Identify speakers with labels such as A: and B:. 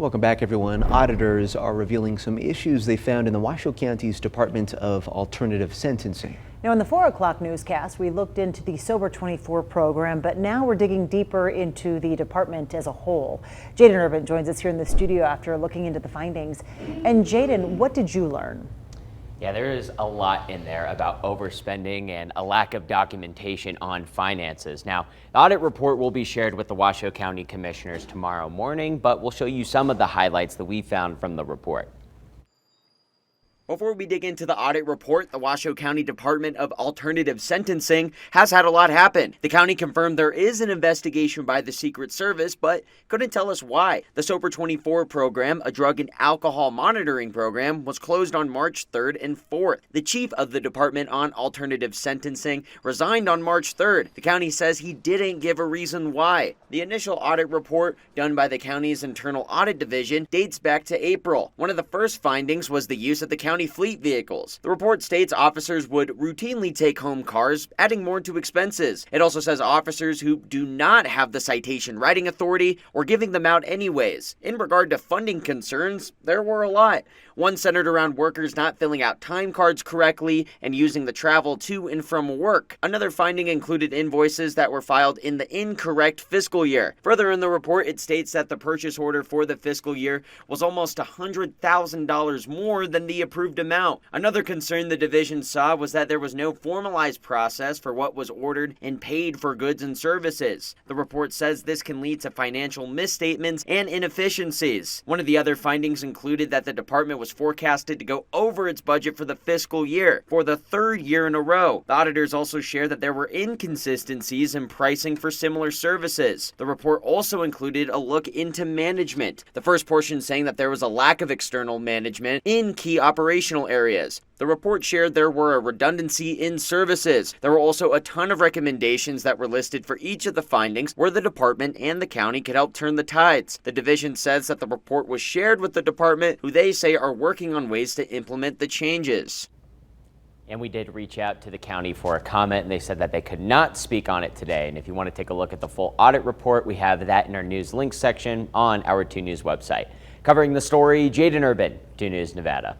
A: Welcome back, everyone. Auditors are revealing some issues they found in the Washoe County's Department of Alternative Sentencing.
B: Now, in the 4 o'clock newscast, we looked into the Sober 24 program, but now we're digging deeper into the department as a whole. Jaden Urban joins us here in the studio after looking into the findings. And Jaden, what did you learn?
C: Yeah, there is a lot in there about overspending and a lack of documentation on finances. Now, the audit report will be shared with the Washoe County Commissioners tomorrow morning, but we'll show you some of the highlights that we found from the report. Before we dig into the audit report, the Washoe County Department of Alternative Sentencing has had a lot happen. The county confirmed there is an investigation by the Secret Service, but couldn't tell us why. The Sober 24 program, a drug and alcohol monitoring program, was closed on March 3rd and 4th. The chief of the Department on Alternative Sentencing resigned on March 3rd. The county says he didn't give a reason why. The initial audit report, done by the county's internal audit division, dates back to April. One of the first findings was the use of the county fleet vehicles. The report states officers would routinely take home cars, adding more to expenses. It also says officers who do not have the citation writing authority or giving them out anyways. In regard to funding concerns, there were a lot. One centered around workers not filling out time cards correctly and using the travel to and from work. Another finding included invoices that were filed in the incorrect fiscal year. Further in the report, it states that the purchase order for the fiscal year was almost $100,000 more than the approved amount. Another concern the division saw was that there was no formalized process for what was ordered and paid for goods and services. The report says this can lead to financial misstatements and inefficiencies. One of the other findings included that the department was forecasted to go over its budget for the fiscal year for the 3rd year in a row. The auditors also shared that there were inconsistencies in pricing for similar services. The report also included a look into management. The first portion saying that there was a lack of external management in key operational areas. The report shared there were a redundancy in services. There were also a ton of recommendations that were listed for each of the findings where the department and the county could help turn the tides. The division says that the report was shared with the department, who they say are working on ways to implement the changes. And we did reach out to the county for a comment, and they said that they could not speak on it today. And if you want to take a look at the full audit report, we have that in our news links section on our 2 News website. Covering the story, Jaden Urban, 2 News Nevada.